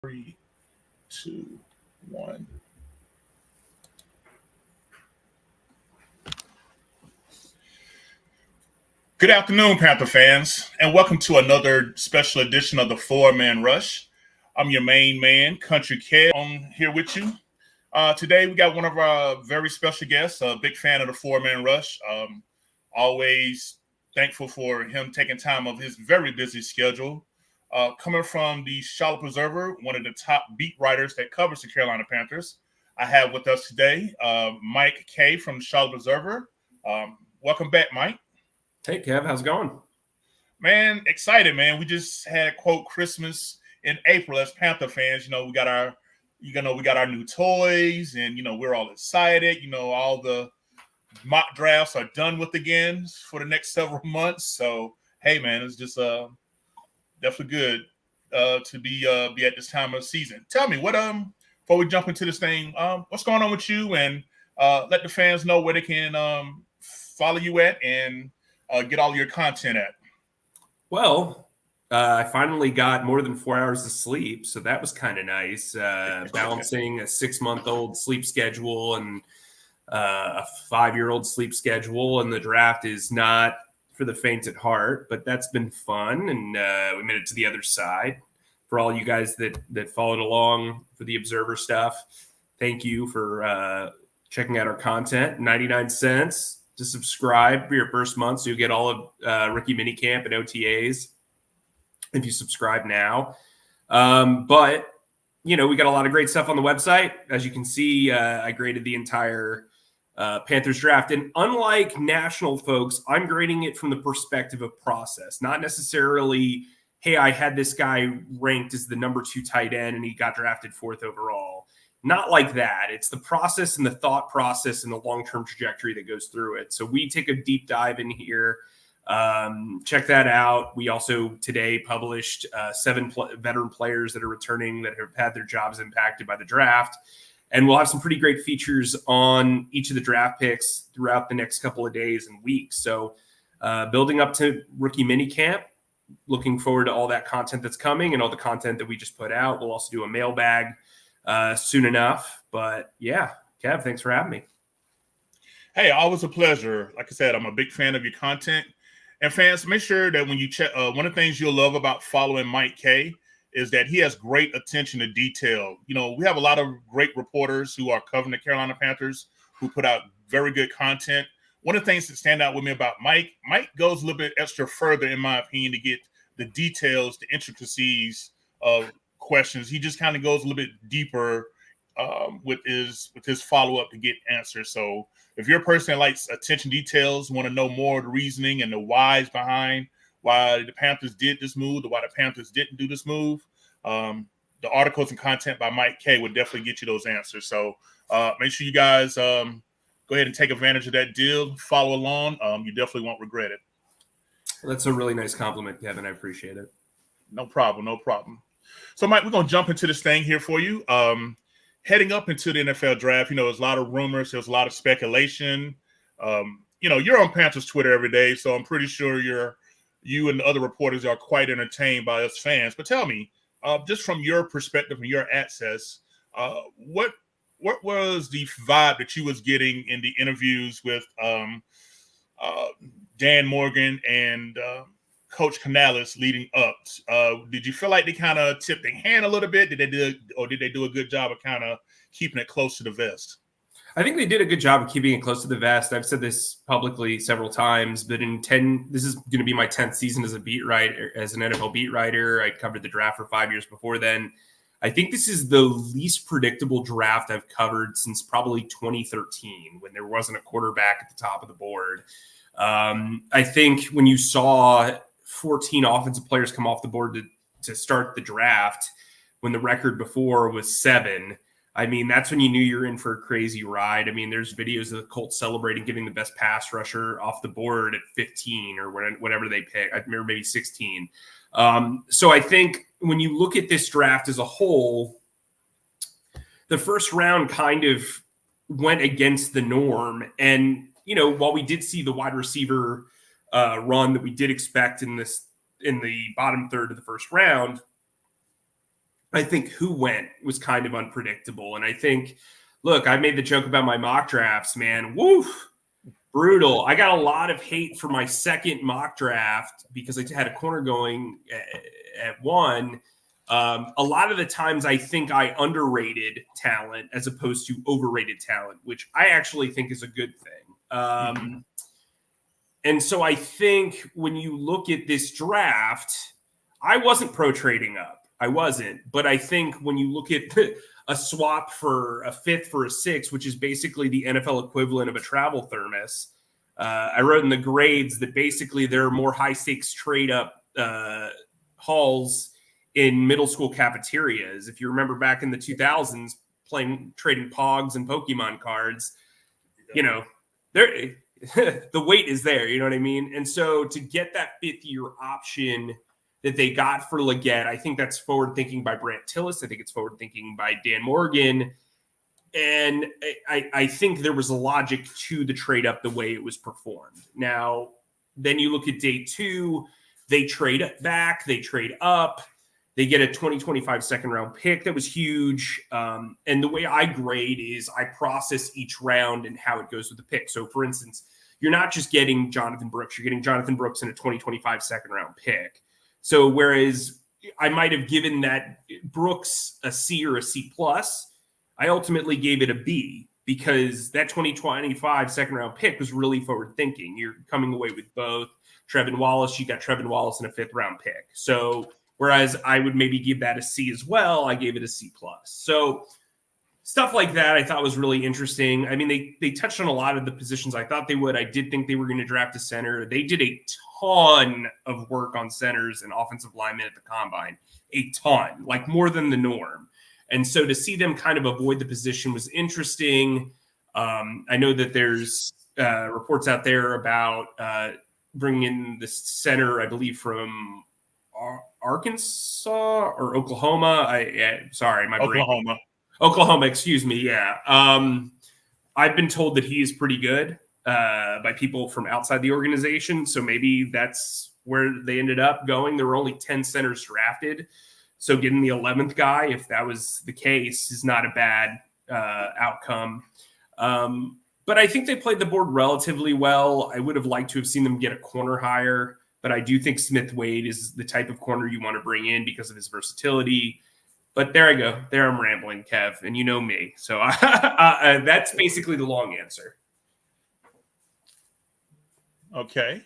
Three, two, one. Good afternoon, Panther fans, and welcome to another special edition of the Four Man Rush. I'm your main man, Country Kaye, on here with you. Today, we got one of our very special guests, a big fan of the Four Man Rush. Always thankful for him taking time of his very busy schedule. Coming from the Charlotte Observer, one of the top beat writers that covers the Carolina Panthers, I have with us today Mike Kaye from the Charlotte Observer. Welcome back, Mike. Hey, Kev, how's it going? Man, excited, man. We just had quote Christmas in April as Panther fans. We got our new toys, and we're all excited. All the mock drafts are done with again for the next several months. So hey, man, it's just definitely good to be at this time of season. Tell me what before we jump into this thing, what's going on with you, and let the fans know where they can follow you at and get all your content at. Well, I finally got more than 4 hours of sleep, so that was kind of nice. Balancing a 6-month-old sleep schedule and a 5-year-old sleep schedule, and the draft is not for the faint at heart, but that's been fun, and we made it to the other side. For all you guys that followed along for the Observer stuff, thank you for checking out our content. 99 cents to subscribe for your first month, so you get all of rookie minicamp and OTAs if you subscribe now. But we got a lot of great stuff on the website. As you can see, I graded the entire Panthers draft, and unlike national folks, I'm grading it from the perspective of process, not necessarily, hey, I had this guy ranked as the number 2 tight end and he got drafted 4th overall. Not like that. It's the process and the thought process and the long-term trajectory that goes through it. So we take a deep dive in here. Check that out. We also today published 7 veteran players that are returning that have had their jobs impacted by the draft. And we'll have some pretty great features on each of the draft picks throughout the next couple of days and weeks. So building up to rookie minicamp, looking forward to all that content that's coming and all the content that we just put out. We'll also do a mailbag soon enough. But yeah, Kev, thanks for having me. Hey, always a pleasure. Like I said, I'm a big fan of your content. And fans, make sure that when you check, one of the things you'll love about following Mike Kaye is that he has great attention to detail. We have a lot of great reporters who are covering the Carolina Panthers who put out very good content. One of the things that stand out with me about Mike goes a little bit extra further, in my opinion, to get the details, the intricacies of questions. He just kind of goes a little bit deeper with his follow-up to get answers. So if you're a person that likes attention details, want to know more of the reasoning and the whys behind why the Panthers did this move, or why the Panthers didn't do this move, the articles and content by Mike Kaye would definitely get you those answers. So make sure you guys go ahead and take advantage of that deal. Follow along. You definitely won't regret it. That's a really nice compliment, Kevin. I appreciate it. No problem. So, Mike, we're going to jump into this thing here for you. Heading up into the NFL draft, there's a lot of rumors. There's a lot of speculation. You're on Panthers Twitter every day, so I'm pretty sure you and the other reporters are quite entertained by us fans. But tell me, just from your perspective and your access, what was the vibe that you was getting in the interviews with Dan Morgan and Coach Canales leading up? Did you feel like they kind of tipped their hand a little bit? Did they do a good job of kind of keeping it close to the vest? I think they did a good job of keeping it close to the vest. I've said this publicly several times, but this is going to be my 10th season as a beat writer, as an NFL beat writer. I covered the draft for 5 years before then. I think this is the least predictable draft I've covered since probably 2013, when there wasn't a quarterback at the top of the board. I think when you saw 14 offensive players come off the board to start the draft, when the record before was 7, I mean, that's when you knew you're in for a crazy ride. I mean, there's videos of the Colts celebrating giving the best pass rusher off the board at 15 or whatever they pick. I remember maybe 16. So I think when you look at this draft as a whole, the first round kind of went against the norm. And, while we did see the wide receiver run that we did expect in the bottom third of the first round, I think who went was kind of unpredictable. And I think, look, I made the joke about my mock drafts, man. Woof. Brutal. I got a lot of hate for my second mock draft because I had a corner going at 1. A lot of the times I think I underrated talent as opposed to overrated talent, which I actually think is a good thing. And so I think when you look at this draft, I wasn't pro trading up. I wasn't. But I think when you look at a swap for a 5th for a 6th, which is basically the NFL equivalent of a travel thermos. I wrote in the grades that basically there are more high stakes trade up hauls in middle school cafeterias. If you remember back in the 2000s, trading Pogs and Pokemon cards, there the weight is there. You know what I mean? And so to get that 5th-year option that they got for Leggett, I think that's forward thinking by Brant Tillis. I think it's forward thinking by Dan Morgan. And I think there was a logic to the trade up the way it was performed. Now, then you look at day 2, they trade back, they trade up, they get a 2025 second round pick. That was huge. And the way I grade is I process each round and how it goes with the pick. So, for instance, you're not just getting Jonathan Brooks, you're getting Jonathan Brooks in a 2025 second round pick. So whereas I might have given that Brooks a C or a C plus, I ultimately gave it a B because that 2025 second round pick was really forward thinking. You're coming away with both Trevin Wallace. You got Trevin Wallace in a 5th round pick. So whereas I would maybe give that a C as well, I gave it a C plus. So stuff like that I thought was really interesting. I mean, they touched on a lot of the positions I thought they would. I did think they were going to draft a center. They did a ton of work on centers and offensive linemen at the combine, a ton, like more than the norm. And so to see them kind of avoid the position was interesting. I know that there's reports out there about bringing in the center, I believe, from Arkansas or Oklahoma. Sorry, my brain. Oklahoma, excuse me. Yeah. I've been told that he is pretty good by people from outside the organization. So maybe that's where they ended up going. There were only 10 centers drafted. So getting the 11th guy, if that was the case, is not a bad outcome. But I think they played the board relatively well. I would have liked to have seen them get a corner higher, but I do think Smith Wade is the type of corner you want to bring in because of his versatility. But there I go. There I'm rambling, Kev, and you know me. So that's basically the long answer. Okay.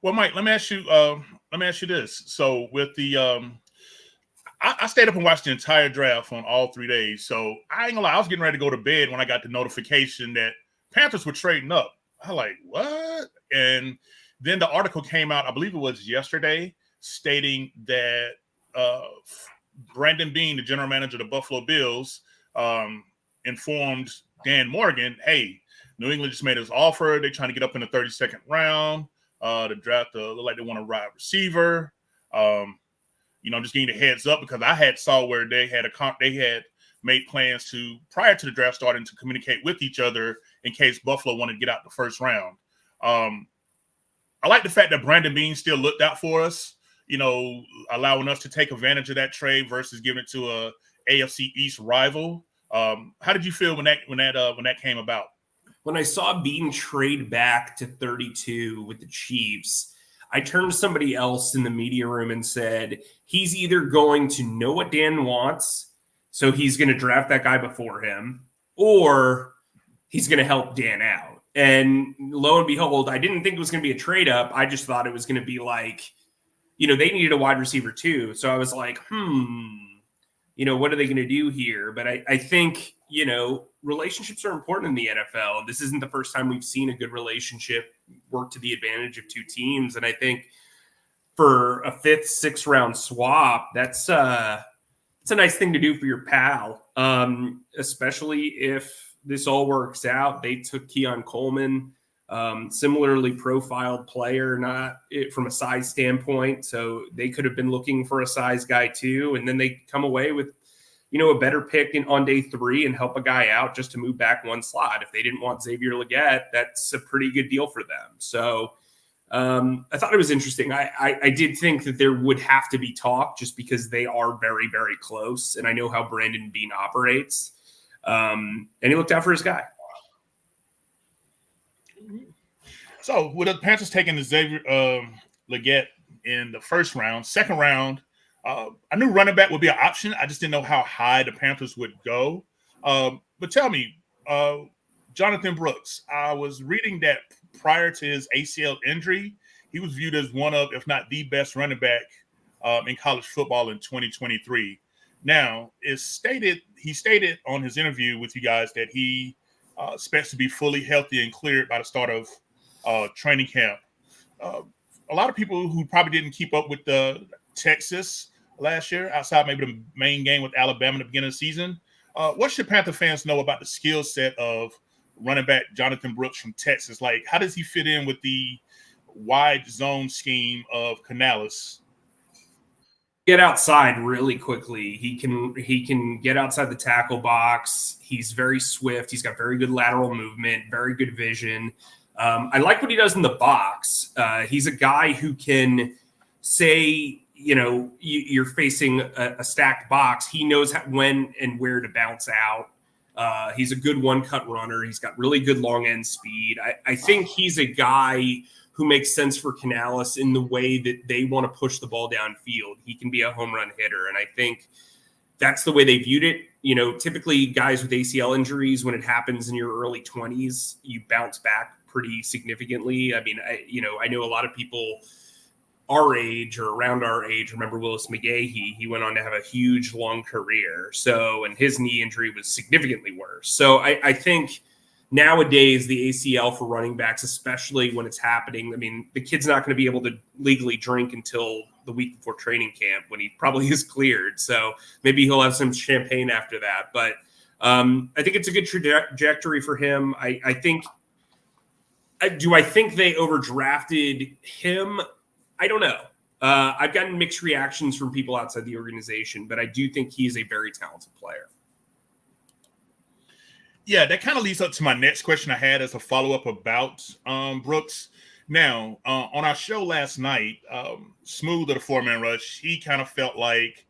Well, Mike, let me ask you this. So with the I stayed up and watched the entire draft on all 3 days. So I ain't gonna lie, I was getting ready to go to bed when I got the notification that Panthers were trading up. I was like, what? And then the article came out, I believe it was yesterday, stating that Brandon Beane, the general manager of the Buffalo Bills, informed Dan Morgan, hey, New England just made us offer. They're trying to get up in the 32nd round. The draft look like they want a wide receiver. I'm just getting a heads up because I had saw where they had made plans to, prior to the draft starting, to communicate with each other in case Buffalo wanted to get out the first round. I like the fact that Brandon Beane still looked out for us, allowing us to take advantage of that trade versus giving it to a AFC East rival. How did you feel when that came about? When I saw Beane trade back to 32 with the Chiefs, I turned to somebody else in the media room and said, he's either going to know what Dan wants, so he's going to draft that guy before him, or he's going to help Dan out. And lo and behold, I didn't think it was going to be a trade up. I just thought it was going to be like, they needed a wide receiver too. So I was like, what are they going to do here? But I think, relationships are important in the NFL. This isn't the first time we've seen a good relationship work to the advantage of two teams. And I think for a 5th, 6th round swap, it's a nice thing to do for your pal, especially if this all works out. They took Keon Coleman, similarly profiled player, not from a size standpoint. So they could have been looking for a size guy too. And then they come away with, a better pick on day 3 and help a guy out just to move back one slot. If they didn't want Xavier Leggett, that's a pretty good deal for them. So I thought it was interesting. I did think that there would have to be talk just because they are very, very close. And I know how Brandon Beane operates. And he looked out for his guy. So with the Panthers taking the Xavier Leggett in the first round, second round, I knew running back would be an option. I just didn't know how high the Panthers would go. But tell me, Jonathan Brooks, I was reading that prior to his ACL injury, he was viewed as one of, if not the best running back in college football in 2023. Now, he stated on his interview with you guys that he expects to be fully healthy and cleared by the start of training camp. A lot of people who probably didn't keep up with the Texas last year, outside maybe the main game with Alabama at the beginning of the season, what should Panther fans know about the skill set of running back Jonathan Brooks from Texas? Like, how does he fit in with the wide zone scheme of Canales? Get outside really quickly. He can get outside the tackle box. He's very swift. He's got very good lateral movement, very good vision. I like what he does in the box. He's a guy who can say, you're facing a stacked box. He knows when and where to bounce out. He's a good one-cut runner. He's got really good long end speed. I think he's a guy who makes sense for Canales in the way that they want to push the ball downfield. He can be a home run hitter. And I think that's the way they viewed it. Typically guys with ACL injuries, when it happens in your early 20s, you bounce back pretty significantly. I mean, I know a lot of people our age or around our age remember Willis McGahee. He went on to have a huge, long career. And his knee injury was significantly worse. So I think nowadays the ACL for running backs, especially when it's happening, I mean, the kid's not going to be able to legally drink until the week before training camp when he probably is cleared. So maybe he'll have some champagne after that. But I think it's a good trajectory for him. I think they overdrafted him? I don't know. I've gotten mixed reactions from people outside the organization, but I do think he's a very talented player. Yeah, that kind of leads up to my next question I had as a follow-up about Brooks. Now, on our show last night, Smooth of the Four-Man Rush, he kind of felt like,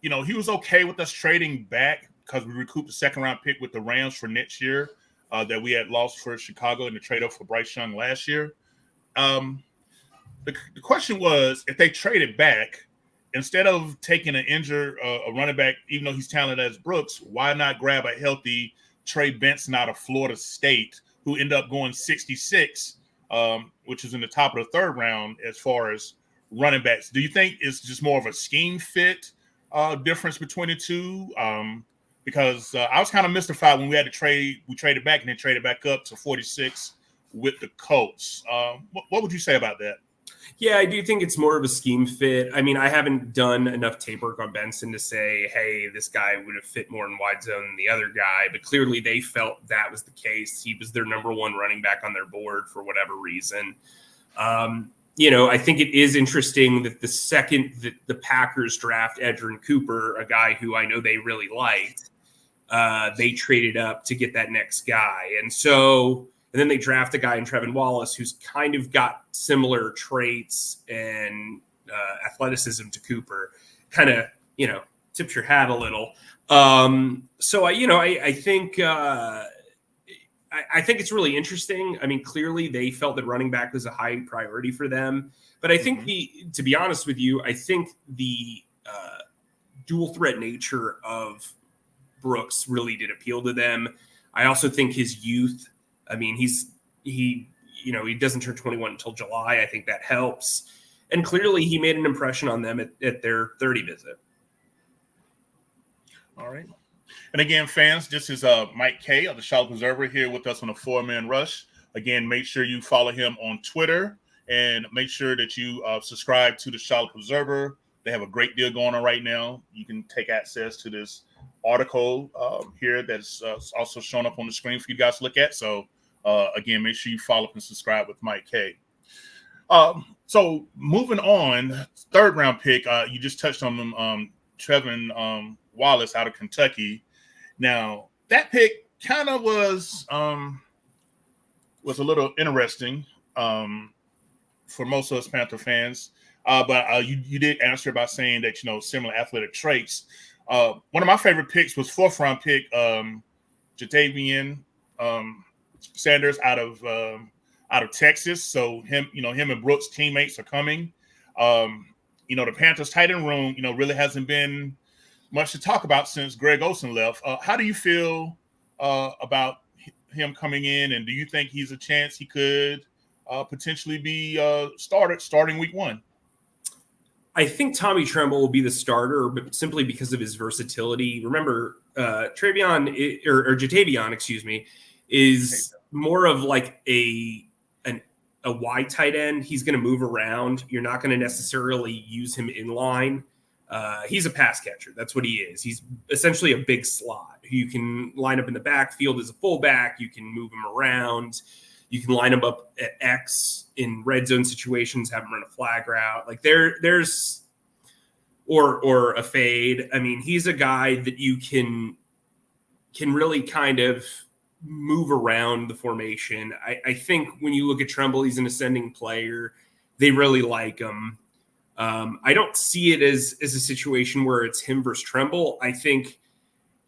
he was okay with us trading back because we recouped the second-round pick with the Rams for next year that we had lost for Chicago in the trade-up for Bryce Young last year. The question was, if they traded back, instead of taking an injured a running back, even though he's talented as Brooks, why not grab a healthy Trey Benson out of Florida State, who ended up going 66, which is in the top of the third round as far as running backs? Do you think it's just more of a scheme fit difference between the two? Because I was kind of mystified when we had to trade. We traded back and then traded back up to 46 with the Colts. What would you say about that? Yeah, I do think it's more of a scheme fit. I mean, I haven't done enough tape work on Benson to say, hey, this guy would have fit more in wide zone than the other guy. But clearly they felt that was the case. He was their number one running back on their board for whatever reason. I think it is interesting that the second that the Packers draft Edgerrin Cooper, a guy who I know they really liked, they traded up to get that next guy. And then they draft a guy in Trevin Wallace who's kind of got similar traits and athleticism to Cooper. Kind of, tips your hat a little. I think it's really interesting. I mean, clearly they felt that running back was a high priority for them. But I think to be honest with you, I think the dual threat nature of Brooks really did appeal to them. I also think his youth. I mean, he doesn't turn 21 until July. I think that helps. And clearly he made an impression on them at their 30 visit. All right. And again, fans, this is Mike Kaye of the Charlotte Observer here with us on the Four-Man Rush. Again, make sure you follow him on Twitter and make sure that you subscribe to the Charlotte Observer. They have a great deal going on right now. You can take access to this article here that's also shown up on the screen for you guys to look at. So again, make sure you follow and subscribe with Mike Kaye. So moving on, third round pick, you just touched on them, Trevin Wallace out of Kentucky. Now that pick kind of was a little interesting. for most of us Panther fans. But you did answer by saying that, similar athletic traits. One of my favorite picks was fourth round pick Jatavion Sanders out of Texas. So him and Brooks teammates are coming. The Panthers tight end room, really hasn't been much to talk about since Greg Olsen left. How do you feel about him coming in, and do you think he's a chance he could potentially be starting week 1? I think Tommy Tremble will be the starter, but simply because of his versatility. Remember, Jatavion, is more of like a wide tight end. He's going to move around. You're not going to necessarily use him in line. He's a pass catcher. That's what he is. He's essentially a big slot who you can line up in the backfield as a fullback. You can move him around. You can line him up at X in red zone situations, have him run a flag route. Like there's or a fade. I mean, he's a guy that you can really kind of move around the formation. I think when you look at Tremble, he's an ascending player. They really like him. I don't see it as a situation where it's him versus Tremble. I think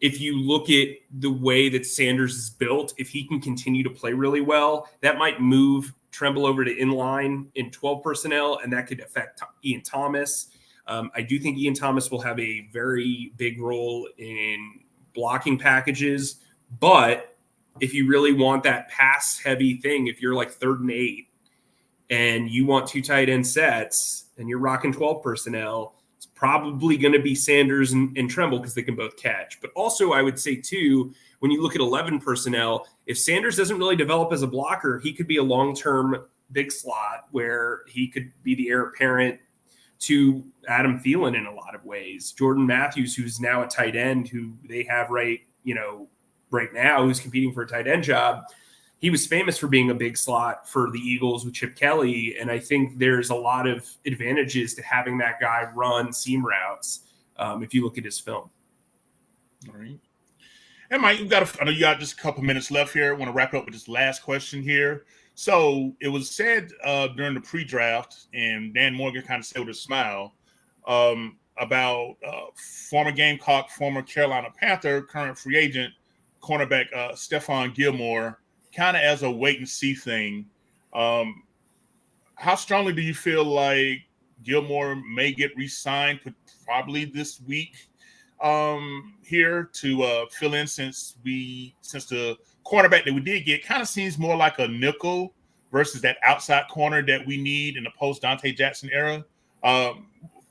if you look at the way that Sanders is built, if he can continue to play really well, that might move Tremble over to inline in 12 personnel, and that could affect Ian Thomas. I do think Ian Thomas will have a very big role in blocking packages, but if you really want that pass-heavy thing, if you're like 3rd and 8 and you want 2 tight end sets and you're rocking 12 personnel, it's probably going to be Sanders and Tremble because they can both catch. But also I would say, too, when you look at 11 personnel, if Sanders doesn't really develop as a blocker, he could be a long-term big slot where he could be the heir apparent to Adam Thielen in a lot of ways. Jordan Matthews, who's now a tight end, who they have right now, who's competing for a tight end job, he was famous for being a big slot for the Eagles with Chip Kelly. And I think there's a lot of advantages to having that guy run seam routes if you look at his film. All right. And Mike, I know you got just a couple minutes left here. I want to wrap up with this last question here. So it was said during the pre-draft, and Dan Morgan kind of said with a smile, about former Gamecock, former Carolina Panther, current free agent cornerback Stephon Gilmore, kind of as a wait-and-see thing. How strongly do you feel like Gilmore may get re-signed probably this week here to fill in since the cornerback that we did get kind of seems more like a nickel versus that outside corner that we need in the post-Dante Jackson era?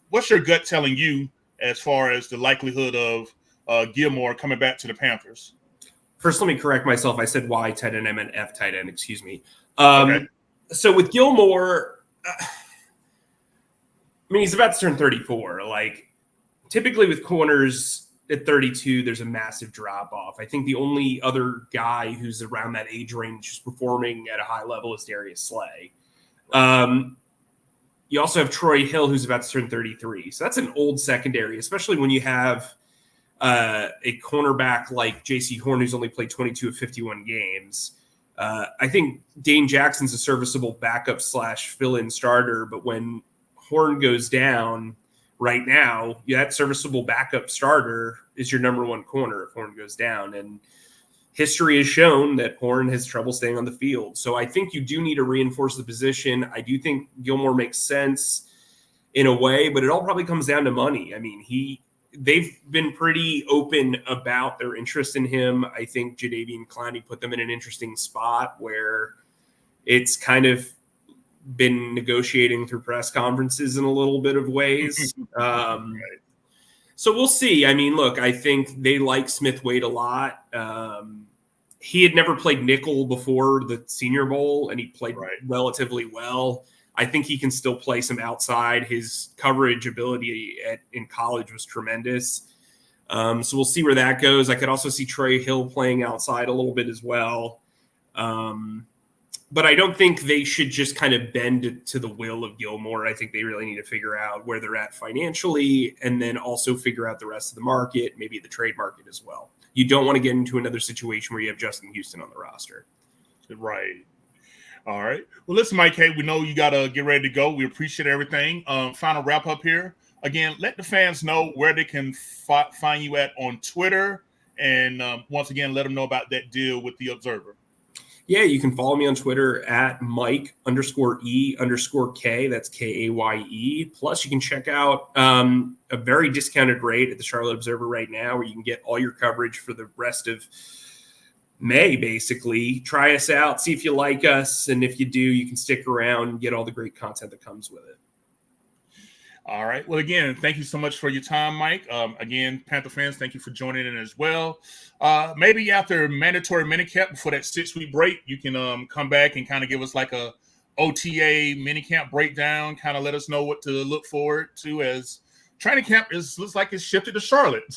What's your gut telling you as far as the likelihood of Gilmore coming back to the Panthers? First, let me correct myself. I said Y tight end. I meant F tight end. Excuse me. Okay. So with Gilmore, he's about to turn 34. Like, typically with corners at 32, there's a massive drop off. I think the only other guy who's around that age range who's performing at a high level is Darius Slay. You also have Troy Hill, who's about to turn 33. So that's an old secondary, especially when you have a cornerback like J.C. Horn, who's only played 22 of 51 games. I think Dane Jackson's a serviceable backup / fill-in starter, but when Horn goes down right now, that serviceable backup starter is your number 1 corner if Horn goes down. And history has shown that Horn has trouble staying on the field. So I think you do need to reinforce the position. I do think Gilmore makes sense in a way, but it all probably comes down to money. I mean, they've been pretty open about their interest in him. I think Jadeveon Clowney put them in an interesting spot where it's kind of been negotiating through press conferences in a little bit of ways. So we'll see. I mean, look, I think they like Smith Wade a lot. He had never played nickel before the Senior Bowl, and he played relatively well. I think he can still play some outside. His coverage ability in college was tremendous. So we'll see where that goes. I could also see Troy Hill playing outside a little bit as well. But I don't think they should just kind of bend to the will of Gilmore. I think they really need to figure out where they're at financially and then also figure out the rest of the market, maybe the trade market as well. You don't want to get into another situation where you have Justin Houston on the roster. Right. All right. Well, listen, Mike, hey, we know you got to get ready to go. We appreciate everything. Final wrap up here. Again, let the fans know where they can find you at on Twitter. And once again, let them know about that deal with the Observer. Yeah, you can follow me on Twitter at Mike_E_K. That's Kaye. Plus, you can check out a very discounted rate at the Charlotte Observer right now, where you can get all your coverage for the rest of May, basically. Try us out, see if you like us. And if you do, you can stick around and get all the great content that comes with it. All right. Well, again, thank you so much for your time, Mike. Again, Panther fans, thank you for joining in as well. Maybe after mandatory minicamp before that 6-week break, you can come back and kind of give us like a OTA minicamp breakdown, kind of let us know what to look forward to, as training camp looks like it's shifted to Charlotte.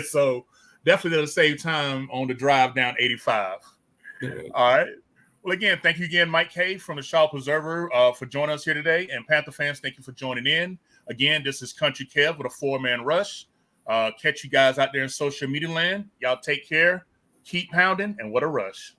So definitely that'll save time on the drive down 85. All right. Well, again, thank you again, Mike Kaye from the Charlotte Observer for joining us here today. And Panther fans, thank you for joining in. Again, this is Country Kev with a 4-man rush. Catch you guys out there in social media land. Y'all take care. Keep pounding, and what a rush.